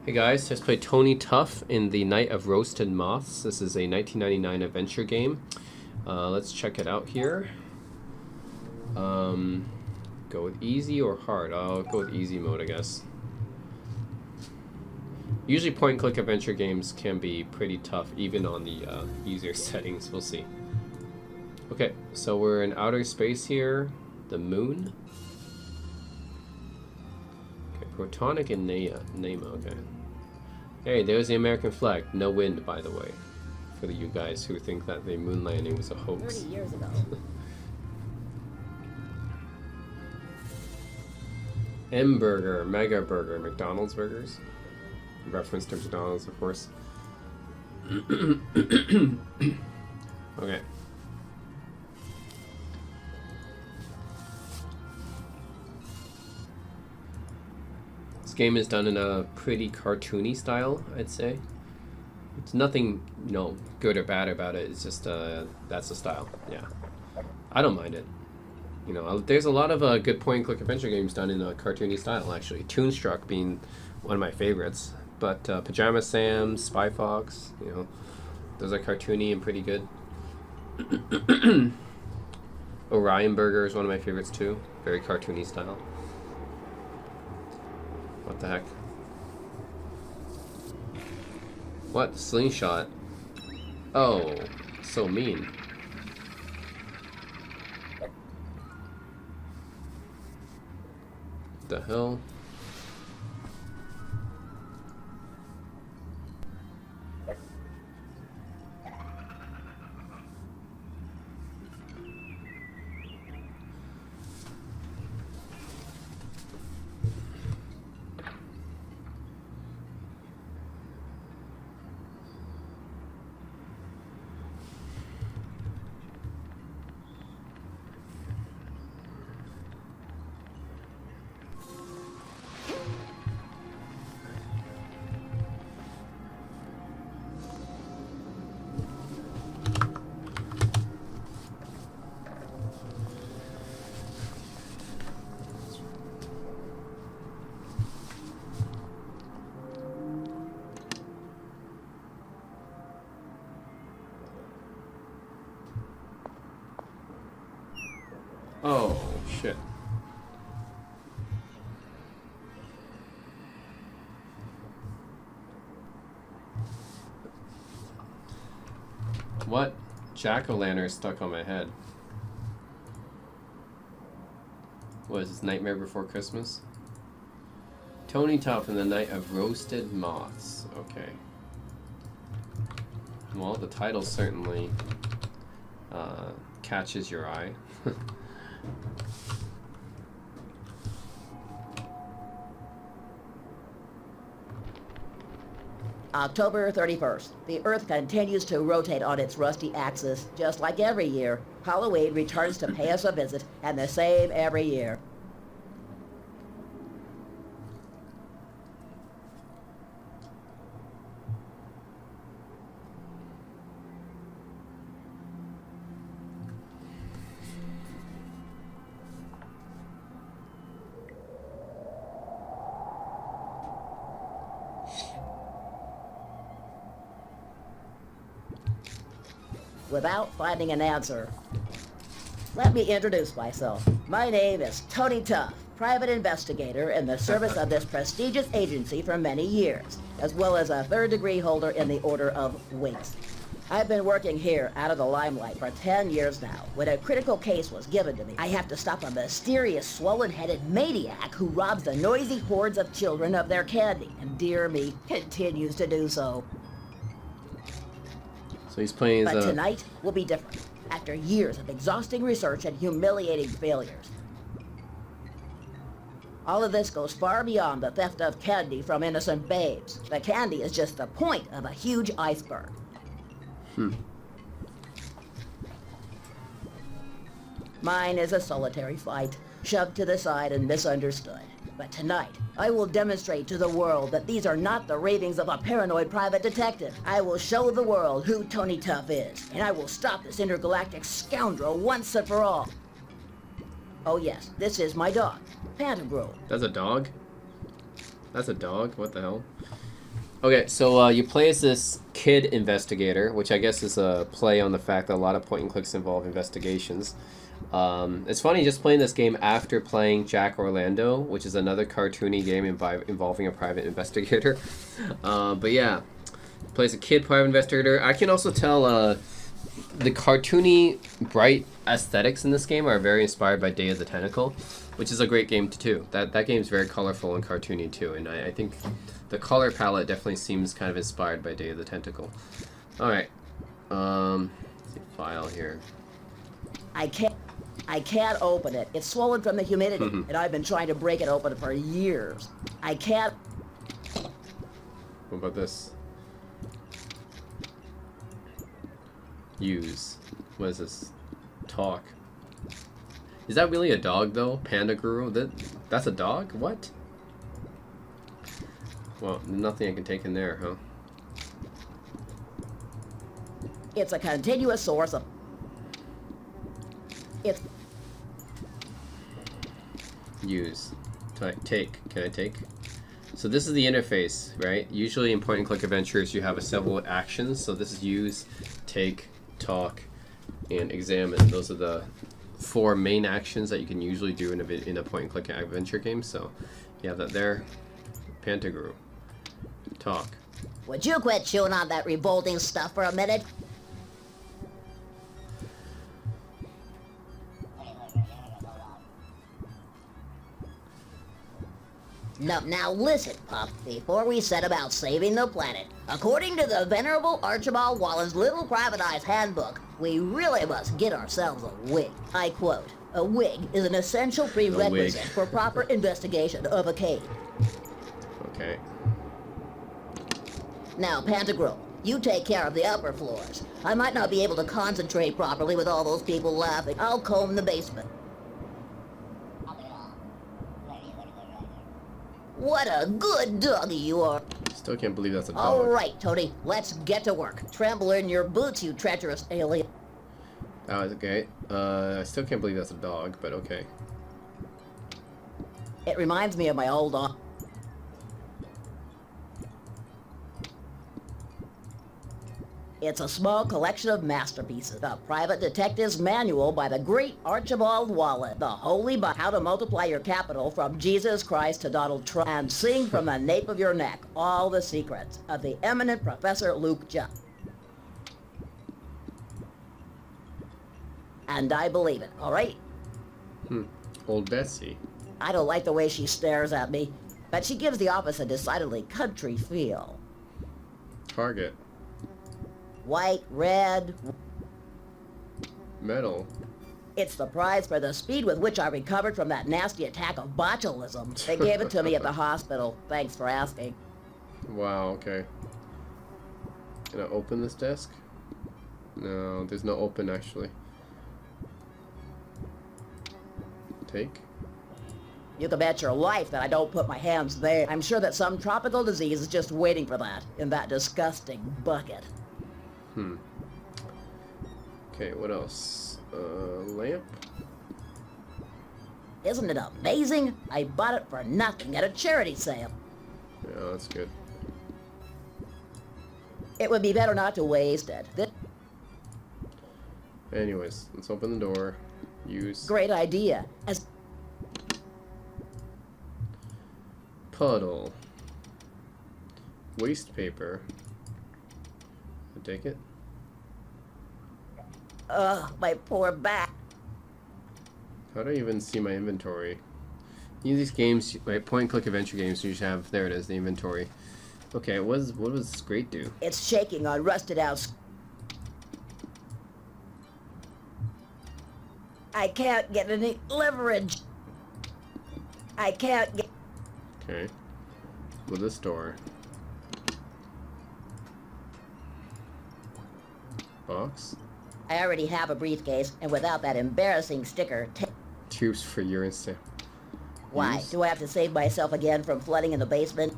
Hey guys, just played Tony Tough in the Night of Roasted Moths. This is a 1999 adventure game. Let's check it out here. Go with easy or hard? I'll go with easy mode, I guess. Usually point-and-click adventure games can be pretty tough, even on the easier settings. We'll see. Okay, so we're in outer space here. The moon. Okay, Protonic and Nema, okay. Hey, there's the American flag. No wind, by the way. For you guys who think that the moon landing was a hoax. 30 years ago. M Burger, Mega Burger, McDonald's burgers. Reference to McDonald's, of course. Okay. This game is done in a pretty cartoony style, I'd say. It's nothing, good or bad about it. It's just, that's the style. Yeah. I don't mind it. There's a lot of good point-and-click adventure games done in a cartoony style, actually. Toonstruck being one of my favorites. But Pajama Sam, Spy Fox, those are cartoony and pretty good. Orion Burger is one of my favorites, too. Very cartoony style. What the heck? What? Slingshot? Oh, so mean. What the hell? Oh, shit. What? Jack-o'-lantern stuck on my head. What is this, Nightmare Before Christmas? Tony Tough in the Night of Roasted Moths. Okay. Well, the title certainly catches your eye. October 31st. The Earth continues to rotate on its rusty axis, just like every year. Halloween returns to pay us a visit, and the same every year. Without finding an answer. Let me introduce myself. My name is Tony Tough, private investigator in the service of this prestigious agency for many years, as well as a third-degree holder in the Order of Winks. I've been working here out of the limelight for 10 years now. When a critical case was given to me, I have to stop a mysterious, swollen-headed maniac who robs the noisy hordes of children of their candy, and dear me, continues to do so. So he's playing But tonight will be different, after years of exhausting research and humiliating failures. All of this goes far beyond the theft of candy from innocent babes. The candy is just the point of a huge iceberg. Mine is a solitary fight, shoved to the side and misunderstood. But tonight, I will demonstrate to the world that these are not the ravings of a paranoid private detective. I will show the world who Tony Tough is, and I will stop this intergalactic scoundrel once and for all. Oh yes, this is my dog, Pantagruel. That's a dog? That's a dog? What the hell? Okay, so you play as this kid investigator, which I guess is a play on the fact that a lot of point and clicks involve investigations. It's funny just playing this game after playing Jack Orlando, which is another cartoony game involving a private investigator. But yeah, plays a kid private investigator. I can also tell the cartoony, bright aesthetics in this game are very inspired by Day of the Tentacle, which is a great game too. That game is very colorful and cartoony too, and I think the color palette definitely seems kind of inspired by Day of the Tentacle. All right, let's see, file here. I can't open it. It's swollen from the humidity, and I've been trying to break it open for years. I can't. What about this? Use. What is this? Talk. Is that really a dog though? Panda Guru? That's a dog? What? Well, nothing I can take in there, huh? It's a continuous source of. It's. Use. Take. Can I take? So this is the interface, right? Usually in point and click adventures you have several actions. So this is use, take, talk, and examine. Those are the 4 main actions that you can usually do in a point and click adventure game. So you have that there. Pantagru. Talk. Would you quit chewing on that revolting stuff for a minute? No, now listen, pup, before we set about saving the planet. According to the Venerable Archibald Wallen's Little Private Eye's handbook, we really must get ourselves a wig. I quote, "A wig is an essential prerequisite for proper investigation of a case." Okay. Now, Pantagruel, you take care of the upper floors. I might not be able to concentrate properly with all those people laughing. I'll comb the basement. What a good doggy you are. Still can't believe that's a dog. All right, Tony, let's get to work. Tremble in your boots, you treacherous alien. Oh, okay. I still can't believe that's a dog, but okay. It reminds me of my old dog. It's a small collection of masterpieces. The Private Detective's Manual by the great Archibald Wallen. The Holy Bible. How to multiply your capital from Jesus Christ to Donald Trump. And sing from the nape of your neck all the secrets of the eminent Professor Luke Judd. And I believe it, all right? Old Bessie. I don't like the way she stares at me, but she gives the office a decidedly country feel. Target. White, red. Metal. It's the prize for the speed with which I recovered from that nasty attack of botulism. They gave it to me at the hospital. Thanks for asking. Wow, okay. Can I open this desk? No, there's no open actually. Take. You can bet your life that I don't put my hands there. I'm sure that some tropical disease is just waiting for that in that disgusting bucket. Okay, what else? Lamp? Isn't it amazing? I bought it for nothing at a charity sale. Yeah, that's good. It would be better not to waste it. Anyways, let's open the door. Use. Great idea. As Puddle. Waste paper. I take it. my poor back. How do I even see my inventory? These games, right, point and click adventure games, you should have, there it is, the inventory. Okay, what does this grate do? It's shaking on rusted out. I can't get any leverage. I can't get. Okay. With this door. Box. I already have a briefcase, and without that embarrassing sticker. Tubes for urine stamp. Why? Use. Do I have to save myself again from flooding in the basement?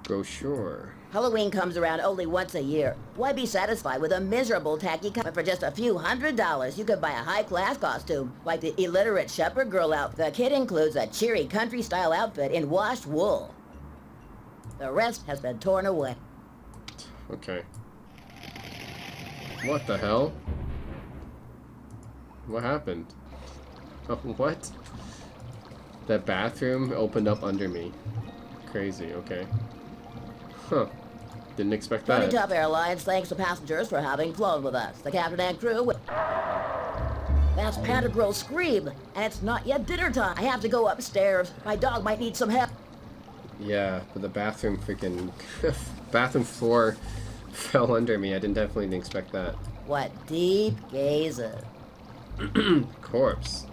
Brochure. Halloween comes around only once a year. Why be satisfied with a miserable tacky but for just a few $100s, you could buy a high-class costume, like the illiterate shepherd girl outfit. The kit includes a cheery country-style outfit in washed wool. The rest has been torn away. Okay. What the hell? What happened? Oh, what? The bathroom opened up under me. Crazy, okay. Huh. Didn't expect Tony that. Top Airlines thanks the passengers for having flown with us. The captain and crew. That's Panda Girl's scream, and it's not yet dinner time. I have to go upstairs. My dog might need some help. Yeah, but the bathroom freaking... bathroom floor fell under me. I definitely didn't expect that. What deep gazes. Corpse.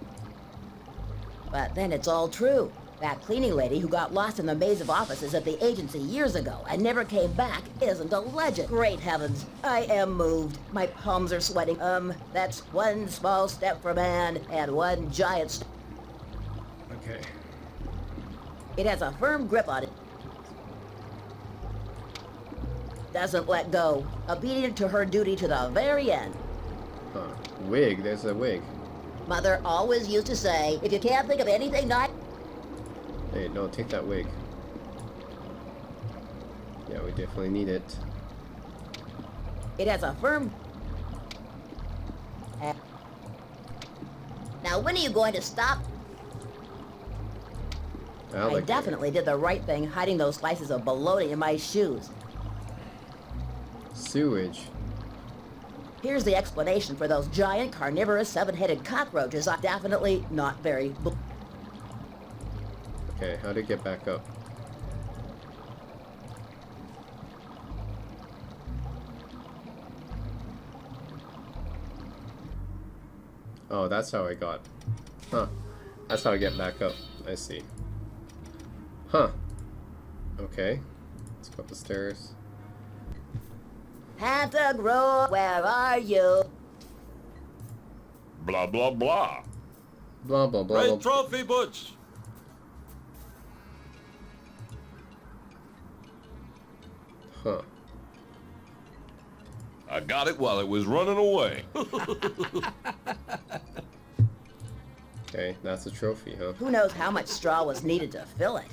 But then it's all true. That cleaning lady who got lost in the maze of offices at the agency years ago and never came back isn't a legend. Great heavens, I am moved. My palms are sweating. That's one small step for man and one giant Okay. It has a firm grip on it. Doesn't let go. Obedient to her duty to the very end. Huh. Wig. There's a wig. Mother always used to say, if you can't think of anything nice... Hey, no, take that wig. Yeah, we definitely need it. It has a firm... Now, when are you going to stop? I definitely did the right thing hiding those slices of bologna in my shoes. Sewage. Here's the explanation for those giant carnivorous seven-headed cockroaches. I'm definitely not very... Okay, how to get back up? Oh, that's how I got. Huh. That's how I get back up. I see. Huh. Okay. Let's go up the stairs. Santa Grow, where are you? Blah, blah, blah. Blah, blah, blah, Great blah. trophy, Butch. Huh. I got it while it was running away. Okay, that's a trophy, huh? Who knows how much straw was needed to fill it?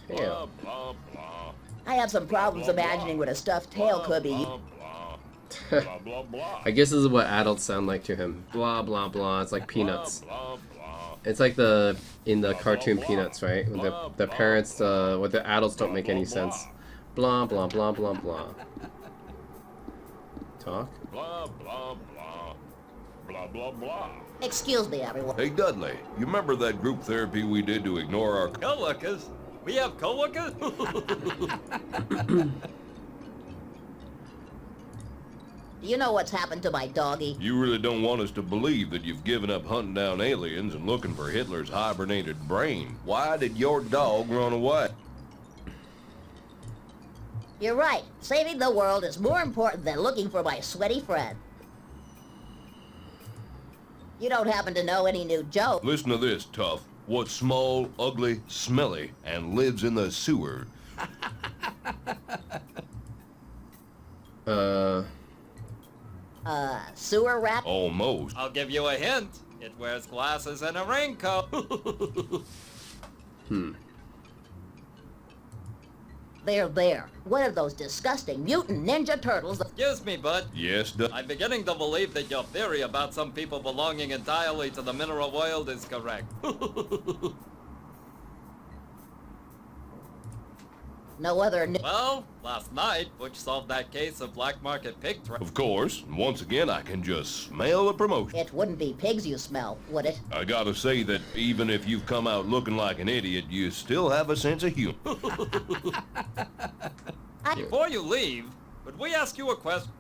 Blah, Tail. blah, blah. I have some problems imagining what a stuffed tail could be. Blah, blah, blah, blah, blah. I guess this is what adults sound like to him. Blah, blah, blah. It's like peanuts. Blah, blah, It's like in the cartoon Peanuts, right? When the parents, with the adults don't make any sense. Blah, blah, blah, blah, blah. Talk? blah, blah, blah. Blah, blah, blah. Excuse me, everyone. Hey, Dudley, you remember that group therapy we did to ignore our coworkers? We have coworkers? Do you know what's happened to my doggy? You really don't want us to believe that you've given up hunting down aliens and looking for Hitler's hibernated brain. Why did your dog run away? You're right. Saving the world is more important than looking for my sweaty friend. You don't happen to know any new jokes? Listen to this, Tough. What's small, ugly, smelly, and lives in the sewer? Sewer rat? Almost. I'll give you a hint. It wears glasses and a raincoat. There. One of those disgusting mutant ninja turtles. Excuse me, bud. Yes, Dud. I'm beginning to believe that your theory about some people belonging entirely to the mineral world is correct. No other. Well, last night, Butch solved that case of black market pig trade. Of course. And once again, I can just smell the promotion. It wouldn't be pigs you smell, would it? I gotta say that even if you've come out looking like an idiot, you still have a sense of humor. Before you leave, could we ask you a question?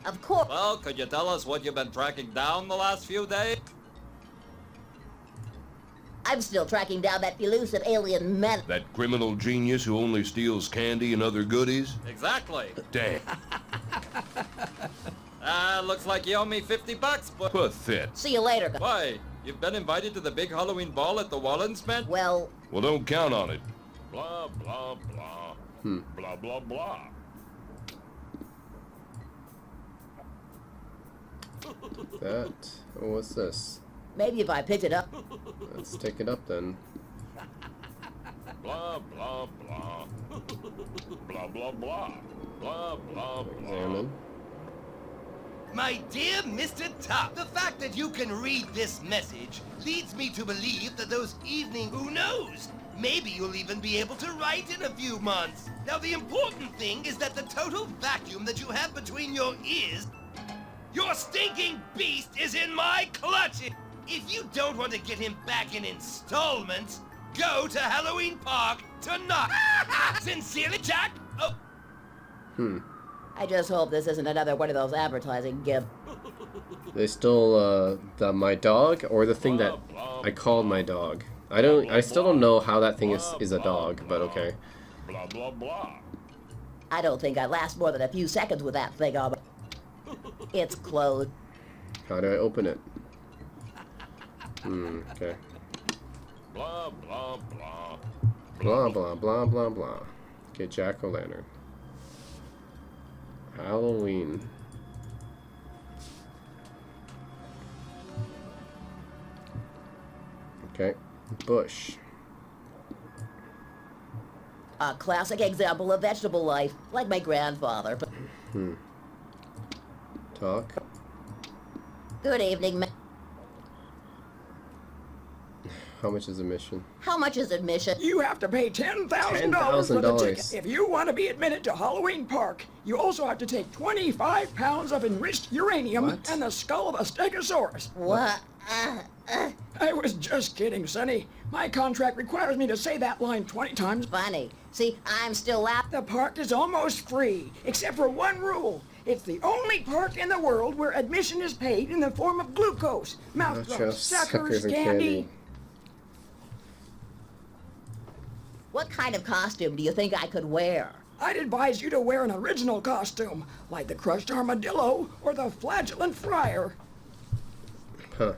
Of course. Well, could you tell us what you've been tracking down the last few days? I'm still tracking down that elusive alien man. That criminal genius who only steals candy and other goodies? Exactly. Damn. Looks like you owe me $50, but... Pathetic. See you later. Why? You've been invited to the big Halloween ball at the Wallens Mansion? Well, Well, don't count on it. Blah, blah, blah. Blah, blah, blah. What's this? maybe if I picked it up. Let's take it up then. Blah, blah, blah. Blah, blah, blah. Blah, blah, blah. Examine. My dear Mr. Top, the fact that you can read this message leads me to believe that those evening, who knows? Maybe you'll even be able to write in a few months. Now, the important thing is that the total vacuum that you have between your ears, your stinking beast is in my clutches. If you don't want to get him back in installments, go to Halloween Park tonight. Sincerely, Jack. Oh. I just hope this isn't another one of those advertising gimmicks. They stole my dog, or the thing that I called my dog. I still don't know how that thing is a dog, but okay. Blah, blah, blah. I don't think I'd last more than a few seconds with that thing on. It's closed. How do I open it? Okay. Blah, blah, blah. Blah, blah, blah, blah, blah. Okay, jack-o'-lantern. Halloween. Okay. Bush. A classic example of vegetable life, like my grandfather. Talk. Good evening, ma- How much is admission? How much is admission? You have to pay $10,000 for the $10,000. ticket. If you want to be admitted to Halloween Park, you also have to take 25 pounds of enriched uranium What? and the skull of a stegosaurus. What? I was just kidding, Sonny. My contract requires me to say that line 20 times. Funny. See, I'm still laughing. The park is almost free, except for one rule. It's the only park in the world where admission is paid in the form of glucose, mouthwash, Nachos, suckers, and candy. What kind of costume do you think I could wear? I'd advise you to wear an original costume, like the crushed armadillo or the flagellant friar. Huh.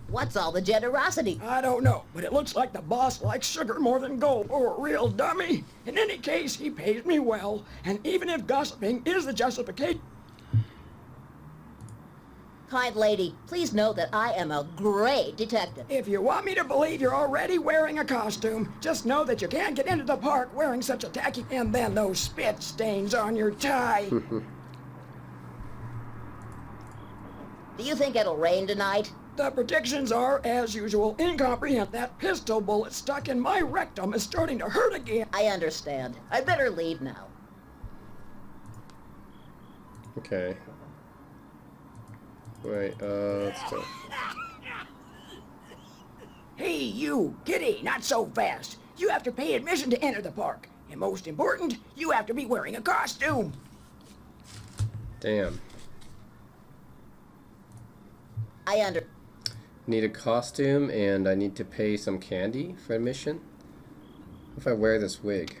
What's all the generosity? I don't know, but it looks like the boss likes sugar more than gold, or a real dummy. In any case, he pays me well, and even if gossiping is the justification, Kind lady, please note that I am a great detective. if you want me to believe you're already wearing a costume, just know that you can't get into the park wearing such a tacky, and then those spit stains on your tie. Do you think it'll rain tonight? The predictions are, as usual, incomprehensible. That pistol bullet stuck in my rectum is starting to hurt again. I understand. I'd better leave now. Okay. Wait, let's go. Hey, you, kitty, not so fast. You have to pay admission to enter the park. And most important, you have to be wearing a costume. Damn. Need a costume, and I need to pay some candy for admission? What if I wear this wig?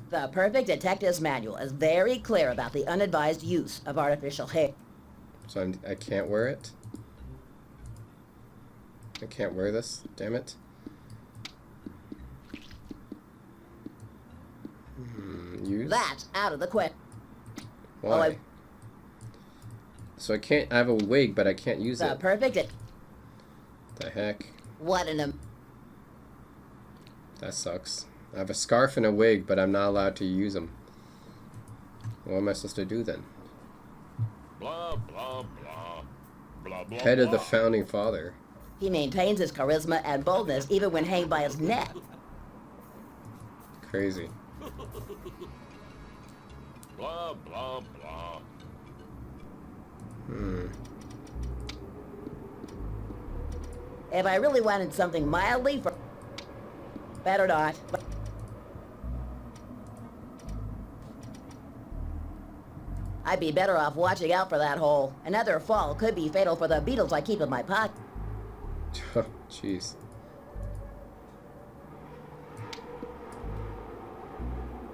The Perfect Detective's Manual is very clear about the unadvised use of artificial hair. So I can't wear it? I can't wear this? Damn it. Use? That's out of the question. Why? So I can't, I have a wig, but I can't use The it. Perfect... The heck? What an... That sucks. I have a scarf and a wig, but I'm not allowed to use them. What am I supposed to do then? Blah, blah, blah. Blah, blah, Head of the blah. founding father. He maintains his charisma and boldness even when hanged by his neck. Crazy. Blah, blah, blah. If I really wanted something mildly for... Better not. I'd be better off watching out for that hole. Another fall could be fatal for the beetles I keep in my pocket. Jeez.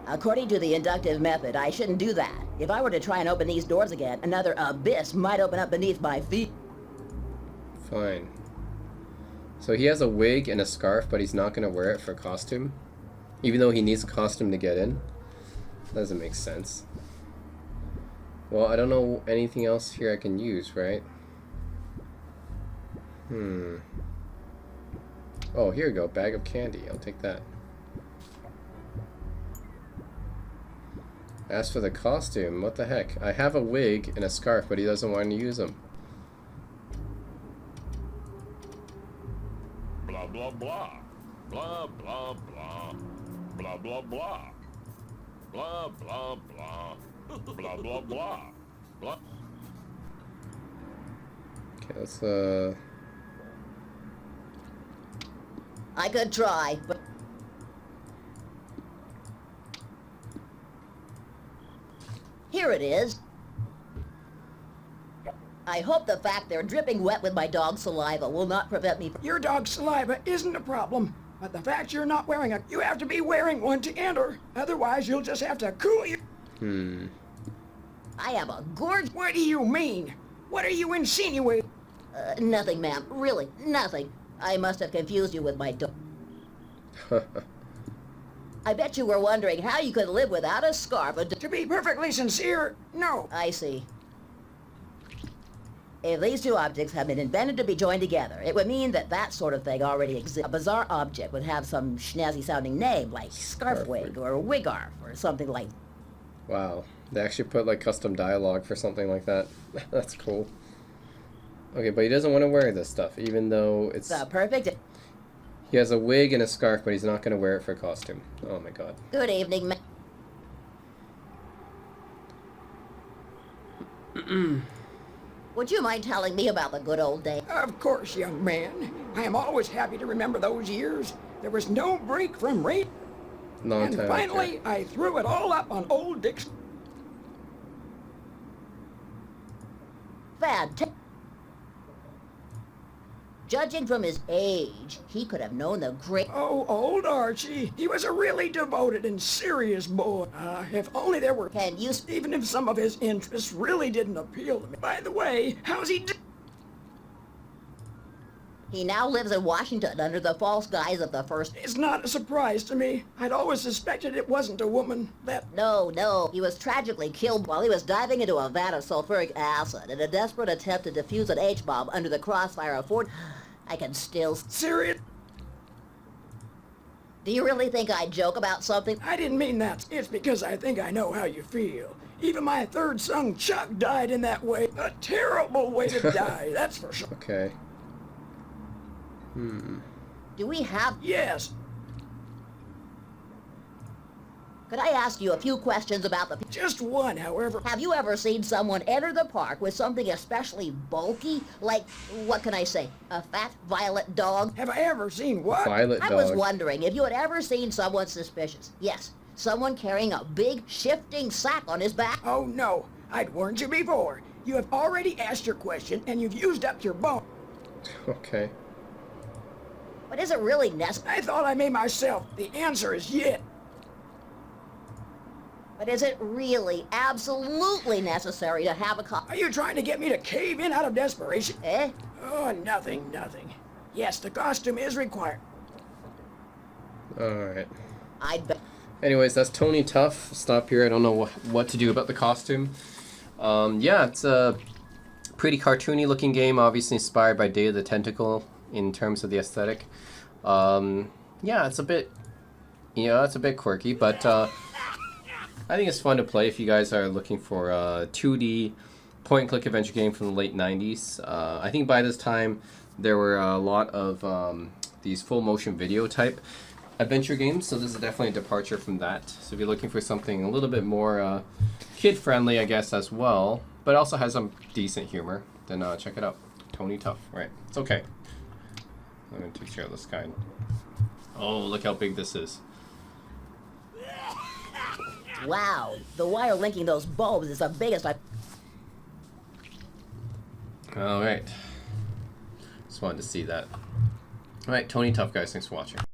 According to the inductive method, I shouldn't do that. If I were to try and open these doors again, another abyss might open up beneath my feet. Fine. So he has a wig and a scarf, but he's not going to wear it for costume? Even though he needs a costume to get in? Doesn't make sense. Well, I don't know anything else here I can use, right? Oh, here you go. Bag of candy. I'll take that. As for the costume, what the heck? I have a wig and a scarf, but he doesn't want to use them. Blah, blah, blah. Blah, blah, blah. Blah, blah, blah. Blah, blah, blah. Blah, blah, blah. Blah. Okay, let's, I could try, but... Here it is. I hope the fact they're dripping wet with my dog's saliva will not prevent me from... Your dog's saliva isn't a problem, but the fact you're not wearing you have to be wearing one to enter. Otherwise, you'll just have to cool your... I have a gorgeous... What do you mean? What are you insinuating? Nothing, ma'am. Really, nothing. I must have confused you with my dog. I bet you were wondering how you could live without a scarf. To be perfectly sincere, no. I see. If these two objects have been invented to be joined together, it would mean that that sort of thing already exists. A bizarre object would have some snazzy-sounding name, like scarf wig or wigarf or something like... wow. They actually put, like, custom dialogue for something like that. That's cool. Okay, but he doesn't want to wear this stuff, even though it's... perfect... He has a wig and a scarf, but he's not going to wear it for a costume. Oh my god. Good evening, ma'am. Would you mind telling me about the good old days? Of course, young man. I am always happy to remember those years. There was no break from rain. Long And time finally, after. I threw it all up on old Dick's... Fantastic. Judging from his age, he could have known the great... Oh, old Archie. He was a really devoted and serious boy. If only there were... Can you... Even if some of his interests really didn't appeal to me. By the way, how's he He now lives in Washington under the false guise of the first... It's not a surprise to me. I'd always suspected it wasn't a woman. No. He was tragically killed while he was diving into a vat of sulfuric acid in a desperate attempt to defuse an H-bomb under the crossfire of Fort... I can still... Serious? Do you really think I joke about something? I didn't mean that. It's because I think I know how you feel. Even my third son, Chuck, died in that way. A terrible way to die, that's for sure. Okay. Do we have... Yes. Could I ask you a few questions about the... Just one, however. Have you ever seen someone enter the park with something especially bulky? Like, what can I say? A fat, violent dog? Have I ever seen what? Violet I dog. was wondering if you had ever seen someone suspicious. Yes, someone carrying a big, shifting sack on his back. Oh, no. I'd warned you before. You have already asked your question, and you've used up your bone. Okay. But is it really necessary? I thought I made myself. The answer is yes. But is it really absolutely necessary to have a Are you trying to get me to cave in out of desperation? Eh? Oh, nothing. Yes, the costume is required. Alright. I'd bet. Anyways, that's Tony Tough. Stop here. I don't know what to do about the costume. Yeah, it's a pretty cartoony looking game, obviously inspired by Day of the Tentacle in terms of the aesthetic. Yeah, it's a bit, it's a bit quirky, but I think it's fun to play if you guys are looking for a 2D point-and-click adventure game from the late 90s. I think by this time there were a lot of these full-motion video type adventure games, so this is definitely a departure from that. So if you're looking for something a little bit more kid-friendly, I guess, as well, but also has some decent humor, then check it out. Tony Tough. Right. It's okay. I'm going to take care of this guy. Oh, look how big this is. Wow, the wire linking those bulbs is the biggest I've... Alright. Just wanted to see that. Alright, Tony Tough, guys. Thanks for watching.